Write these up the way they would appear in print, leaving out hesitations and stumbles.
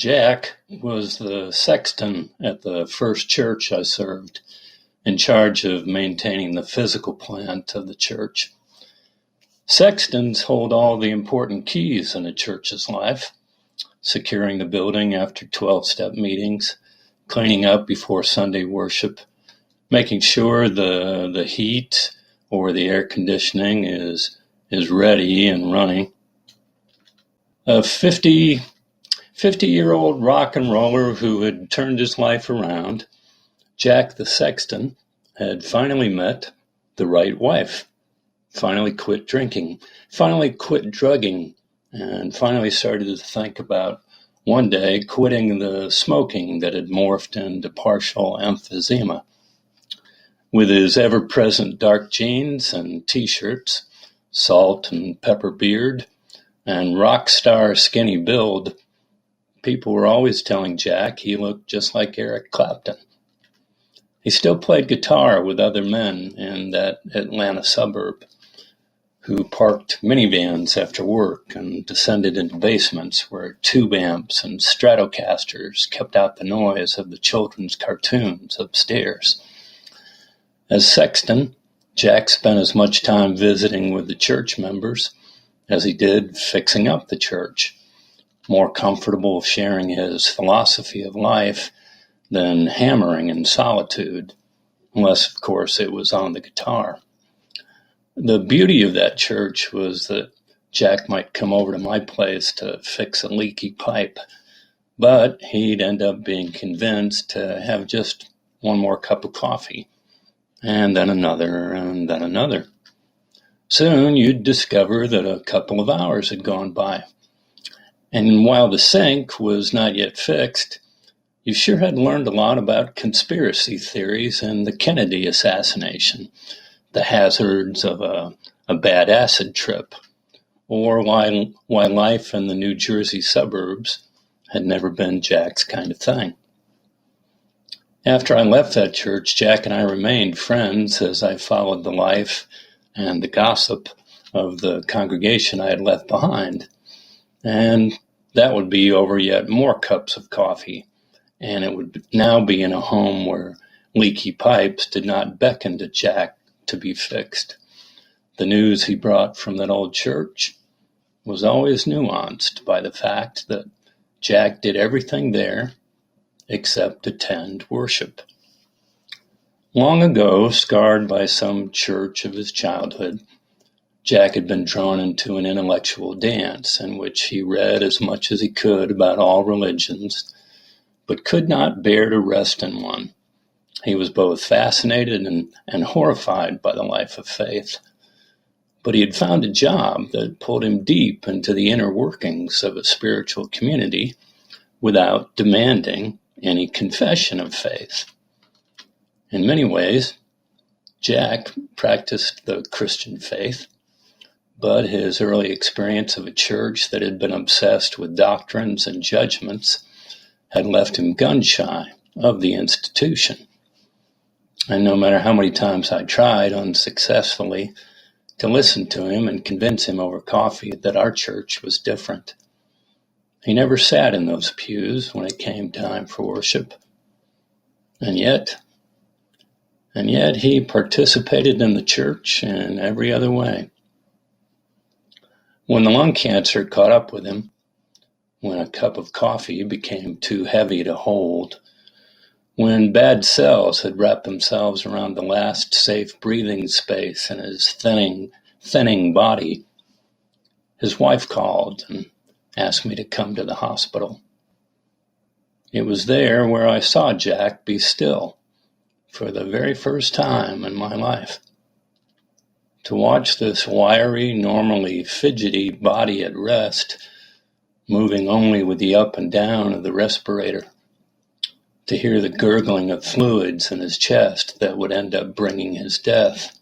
Jack was the sexton at the first church I served, in charge of maintaining the physical plant of the church. Sextons hold all the important keys in a church's life: securing the building after 12-step meetings, cleaning up before Sunday worship, making sure the heat or the air conditioning is ready and running. A 50-year-old rock and roller who had turned his life around, Jack the sexton had finally met the right wife, finally quit drinking, finally quit drugging, and finally started to think about one day quitting the smoking that had morphed into partial emphysema. With his ever-present dark jeans and t-shirts, salt and pepper beard, and rock star skinny build, people were always telling Jack he looked just like Eric Clapton. He still played guitar with other men in that Atlanta suburb, who parked minivans after work and descended into basements where tube amps and Stratocasters kept out the noise of the children's cartoons upstairs. As sexton, Jack spent as much time visiting with the church members as he did fixing up the church, more comfortable sharing his philosophy of life than hammering in solitude, unless, of course, it was on the guitar. The beauty of that church was that Jack might come over to my place to fix a leaky pipe, but he'd end up being convinced to have just one more cup of coffee, and then another, and then another. Soon you'd discover that a couple of hours had gone by. And while the sink was not yet fixed, you sure had learned a lot about conspiracy theories and the Kennedy assassination, the hazards of a bad acid trip, or why life in the New Jersey suburbs had never been Jack's kind of thing. After I left that church, Jack and I remained friends as I followed the life and the gossip of the congregation I had left behind. And that would be over yet more cups of coffee, and it would now be in a home where leaky pipes did not beckon to Jack to be fixed. The news he brought from that old church was always nuanced by the fact that Jack did everything there except attend worship. Long ago, scarred by some church of his childhood, Jack had been drawn into an intellectual dance in which he read as much as he could about all religions, but could not bear to rest in one. He was both fascinated and horrified by the life of faith, but he had found a job that pulled him deep into the inner workings of a spiritual community without demanding any confession of faith. In many ways, Jack practiced the Christian faith, but his early experience of a church that had been obsessed with doctrines and judgments had left him gun-shy of the institution. And no matter how many times I tried unsuccessfully to listen to him and convince him over coffee that our church was different, he never sat in those pews when it came time for worship. And yet he participated in the church in every other way. When the lung cancer caught up with him, when a cup of coffee became too heavy to hold, when bad cells had wrapped themselves around the last safe breathing space in his thinning body, his wife called and asked me to come to the hospital. It was there where I saw Jack be still for the very first time in my life. To watch this wiry, normally fidgety body at rest, moving only with the up and down of the respirator, to hear the gurgling of fluids in his chest that would end up bringing his death,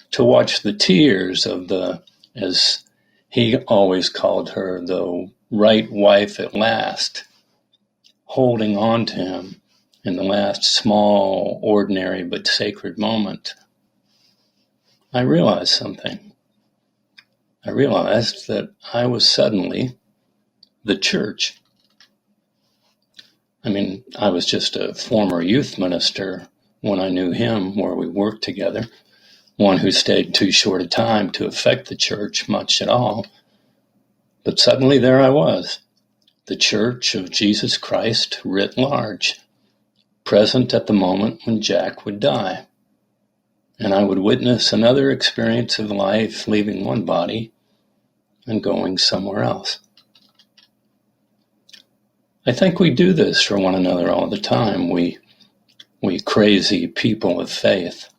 to watch the tears of the, as he always called her, the right wife at last, holding on to him in the last small, ordinary but sacred moment. I realized something. I realized that I was suddenly the church. I mean, I was just a former youth minister when I knew him, where we worked together, one who stayed too short a time to affect the church much at all. But suddenly there I was, the Church of Jesus Christ writ large, present at the moment when Jack would die. And I would witness another experience of life leaving one body and going somewhere else. I think we do this for one another all the time, we crazy people of faith.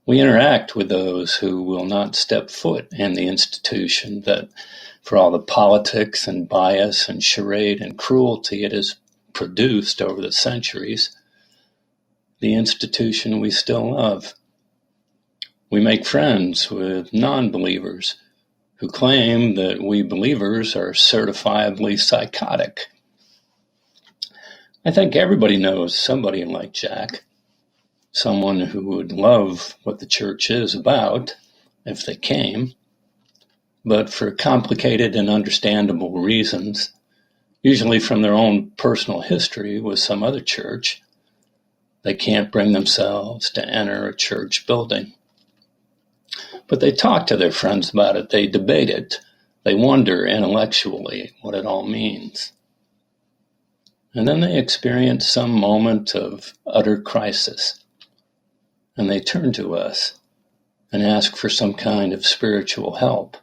We interact with those who will not step foot in the institution that, for all the politics and bias and charade and cruelty it has produced over the centuries, the institution we still love. We make friends with non-believers who claim that we believers are certifiably psychotic. I think everybody knows somebody like Jack, someone who would love what the church is about if they came, but for complicated and understandable reasons, usually from their own personal history with some other church, they can't bring themselves to enter a church building. But they talk to their friends about it, they debate it, they wonder intellectually what it all means. And then they experience some moment of utter crisis, and they turn to us and ask for some kind of spiritual help.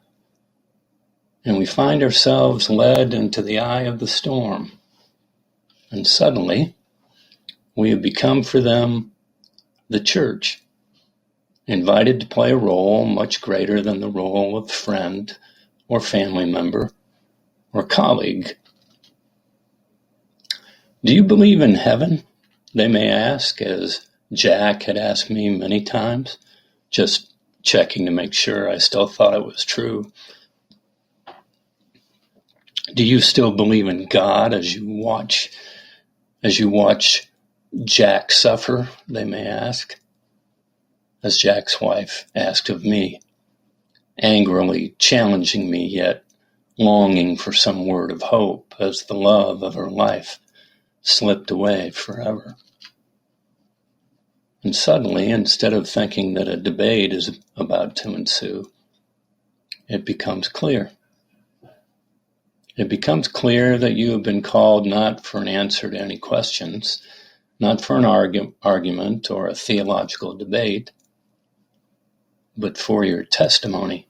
And we find ourselves led into the eye of the storm. And suddenly, we have become for them the church, invited to play a role much greater than the role of friend or family member or colleague. Do you believe in heaven? They may ask, as Jack had asked me many times, just checking to make sure I still thought it was true. Do you still believe in God as you watch Jack suffer? They may ask, as Jack's wife asked of me, angrily challenging me, yet longing for some word of hope as the love of her life slipped away forever. And suddenly, instead of thinking that a debate is about to ensue, it becomes clear. It becomes clear that you have been called not for an answer to any questions, not for an argument or a theological debate, but for your testimony.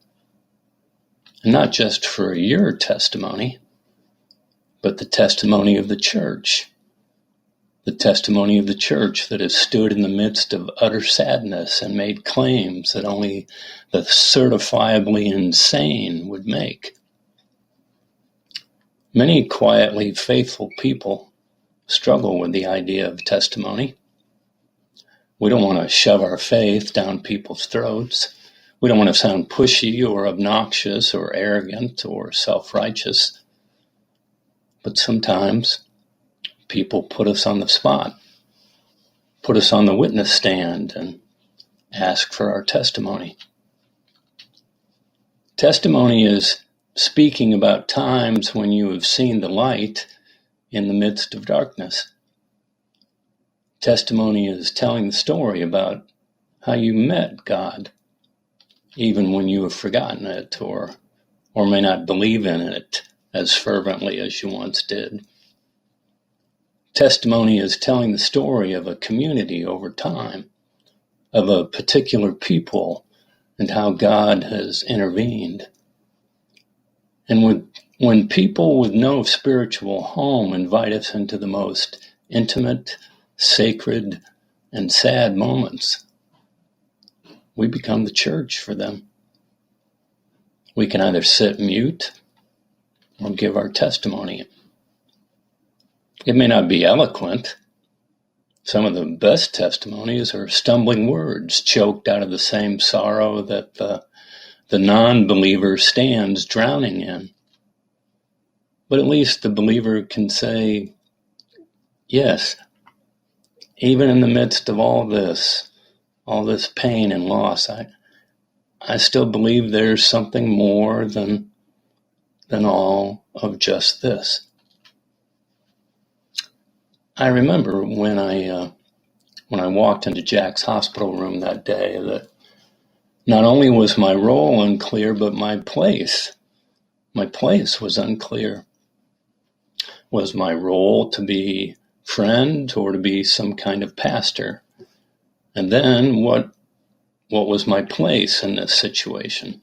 And not just for your testimony, but the testimony of the church. The testimony of the church that has stood in the midst of utter sadness and made claims that only the certifiably insane would make. Many quietly faithful people struggle with the idea of testimony. We don't want to shove our faith down people's throats. We don't want to sound pushy or obnoxious or arrogant or self-righteous. But sometimes people put us on the spot, put us on the witness stand, and ask for our testimony. Testimony is speaking about times when you have seen the light in the midst of darkness. Testimony is telling the story about how you met God, even when you have forgotten it or may not believe in it as fervently as you once did. Testimony is telling the story of a community over time, of a particular people, and how God has intervened. And when people with no spiritual home invite us into the most intimate, sacred, and sad moments, we become the church for them. We can either sit mute or give our testimony. It may not be eloquent. Some of the best testimonies are stumbling words choked out of the same sorrow that the non-believer stands drowning in. But at least the believer can say, yes, even in the midst of all this pain and loss, I still believe there's something more than all of just this. I remember when I walked into Jack's hospital room that day that not only was my role unclear, but my place was unclear. Was my role to be friend or to be some kind of pastor? And then what was my place in this situation?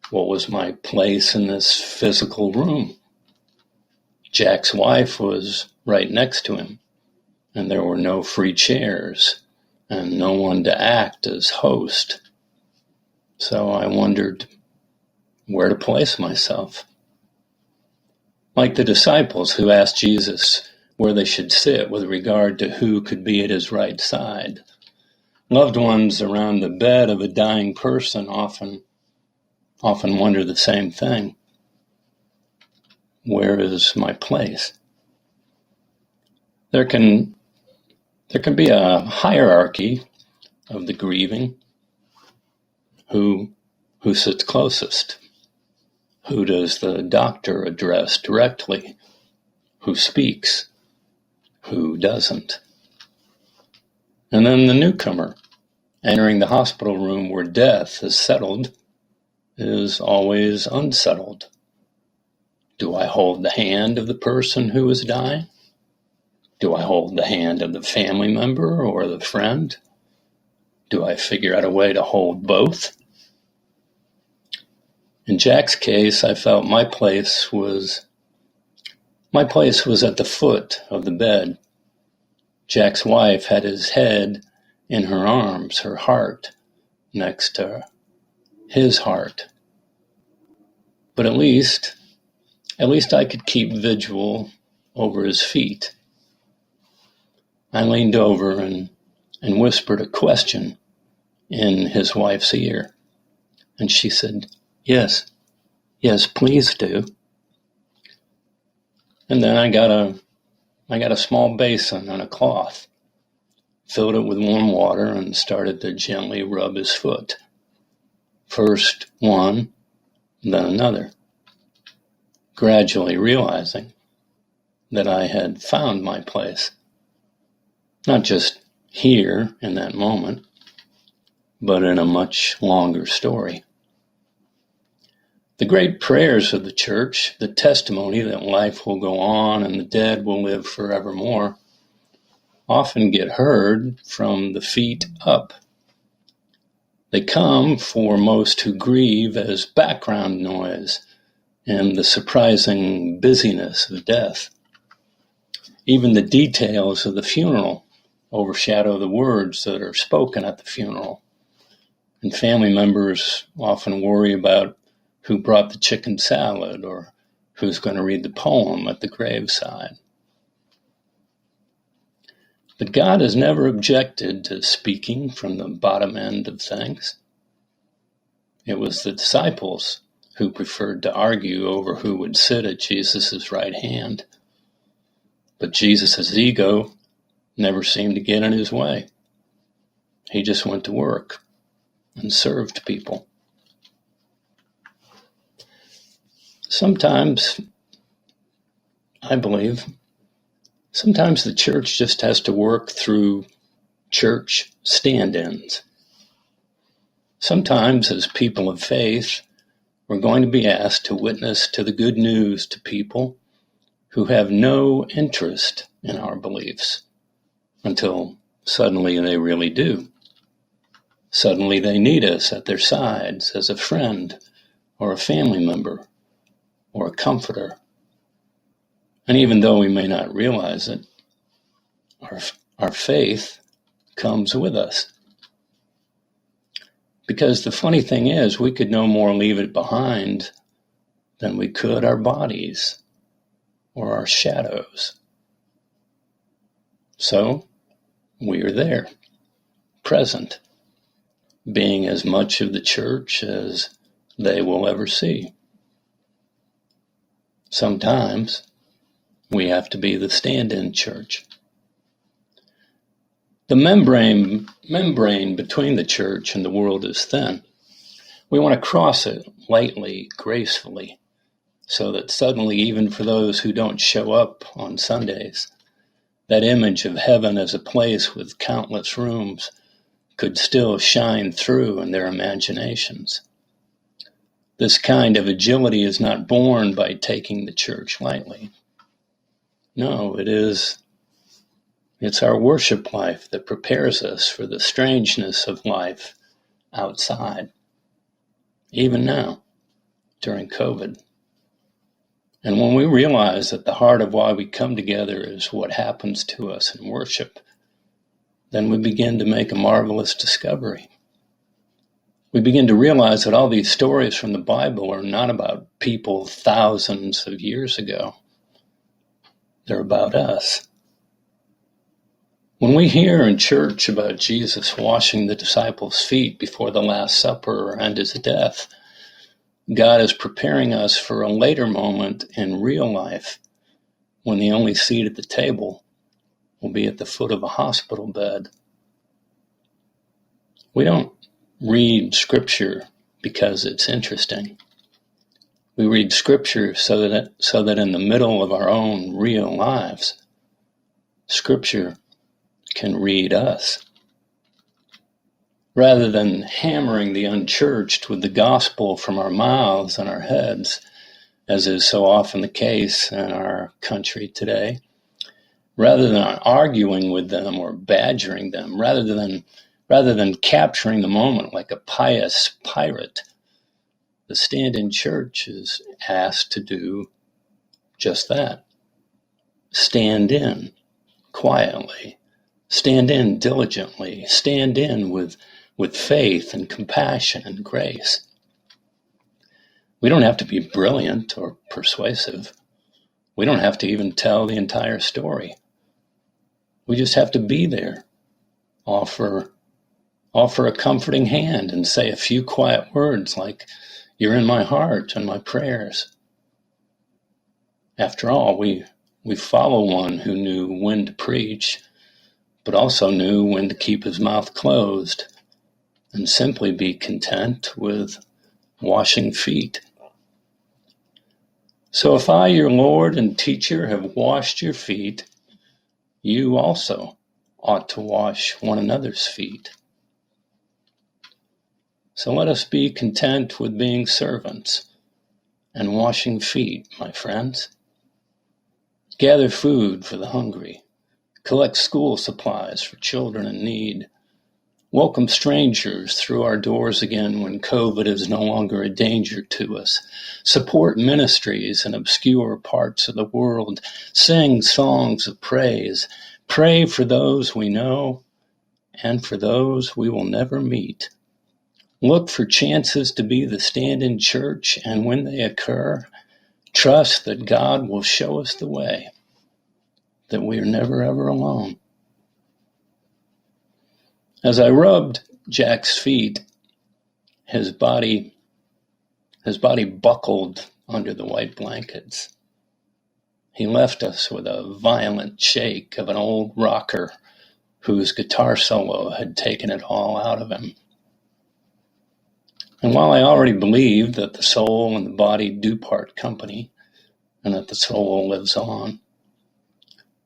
What was my place in this physical room? Jack's wife was right next to him, and there were no free chairs and no one to act as host. So I wondered where to place myself. Like the disciples who asked Jesus where they should sit with regard to who could be at his right side. Loved ones around the bed of a dying person often wonder the same thing. Where is my place? There can be a hierarchy of the grieving. Who sits closest? Who does the doctor address directly? Who speaks? Who doesn't? And then the newcomer, entering the hospital room where death is settled, is always unsettled. Do I hold the hand of the person who is dying? Do I hold the hand of the family member or the friend? Do I figure out a way to hold both? In Jack's case, I felt my place was at the foot of the bed. Jack's wife had his head in her arms, her heart next to his heart. But at least I could keep vigil over his feet. I leaned over and whispered a question in his wife's ear. And she said, yes, please do. And then I got a small basin and a cloth, filled it with warm water, and started to gently rub his foot. First one, then another, gradually realizing that I had found my place. Not just here in that moment, but in a much longer story. The great prayers of the church, the testimony that life will go on and the dead will live forevermore, often get heard from the feet up. They come for most who grieve as background noise in the surprising busyness of death. Even the details of the funeral overshadow the words that are spoken at the funeral. And family members often worry about who brought the chicken salad or who's going to read the poem at the graveside. But God has never objected to speaking from the bottom end of things. It was the disciples who preferred to argue over who would sit at Jesus' right hand. But Jesus' ego never seemed to get in his way. He just went to work and served people. Sometimes, I believe, the church just has to work through church stand-ins. Sometimes, as people of faith, we're going to be asked to witness to the good news to people who have no interest in our beliefs until suddenly they really do. Suddenly they need us at their sides as a friend or a family member or a comforter. And even though we may not realize it, our faith comes with us. Because the funny thing is, we could no more leave it behind than we could our bodies or our shadows. So, we are there, present, being as much of the church as they will ever see. Sometimes, we have to be the stand-in church. The membrane between the church and the world is thin. We want to cross it lightly, gracefully, so that suddenly, even for those who don't show up on Sundays, that image of heaven as a place with countless rooms could still shine through in their imaginations. This kind of agility is not born by taking the church lightly. No, it's our worship life that prepares us for the strangeness of life outside, even now, during COVID. And when we realize that the heart of why we come together is what happens to us in worship, then we begin to make a marvelous discovery. We begin to realize that all these stories from the Bible are not about people thousands of years ago. They're about us. When we hear in church about Jesus washing the disciples' feet before the Last Supper and his death, God is preparing us for a later moment in real life when the only seat at the table will be at the foot of a hospital bed. We don't read Scripture because it's interesting. We read Scripture so that in the middle of our own real lives, Scripture can read us. Rather than hammering the unchurched with the gospel from our mouths and our heads, as is so often the case in our country today, rather than arguing with them or badgering them, rather than capturing the moment like a pious pirate, the stand-in church is asked to do just that. Stand in quietly, stand in diligently, stand in with faith and compassion and grace. We don't have to be brilliant or persuasive. We don't have to even tell the entire story. We just have to be there, offer a comforting hand and say a few quiet words like, "You're in my heart and my prayers." After all, we follow one who knew when to preach, but also knew when to keep his mouth closed and simply be content with washing feet. So if I, your Lord and teacher, have washed your feet, you also ought to wash one another's feet. So let us be content with being servants and washing feet, my friends. Gather food for the hungry. Collect school supplies for children in need. Welcome strangers through our doors again when COVID is no longer a danger to us. Support ministries in obscure parts of the world. Sing songs of praise. Pray for those we know and for those we will never meet. Look for chances to be the stand-in church, and when they occur, trust that God will show us the way, that we are never ever alone. As I rubbed Jack's feet, his body buckled under the white blankets. He left us with a violent shake of an old rocker whose guitar solo had taken it all out of him. And while I already believed that the soul and the body do part company, and that the soul lives on,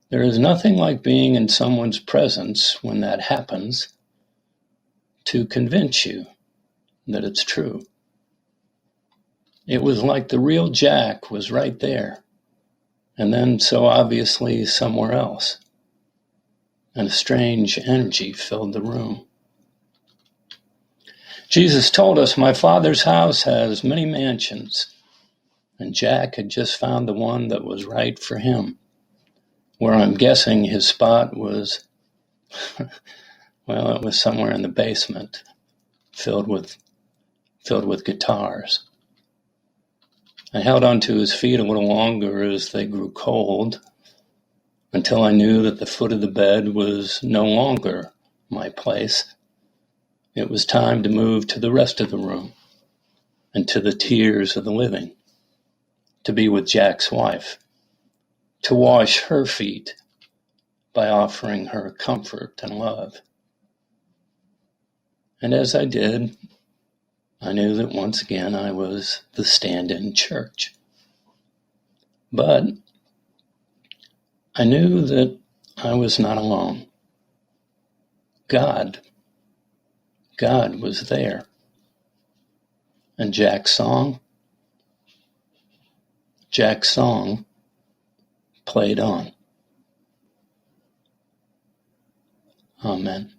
there is nothing like being in someone's presence when that happens to convince you that it's true. It was like the real Jack was right there, and then so obviously somewhere else, and a strange energy filled the room. Jesus told us, "My Father's house has many mansions," and Jack had just found the one that was right for him, where I'm guessing his spot was, well, it was somewhere in the basement, filled with guitars. I held onto his feet a little longer as they grew cold, until I knew that the foot of the bed was no longer my place. It was time to move to the rest of the room and to the tiers of the living, to be with Jack's wife, to wash her feet by offering her comfort and love. And as I did, I knew that once again I was the stand-in church. But I knew that I was not alone. God was there. And Jack's song played on. Amen.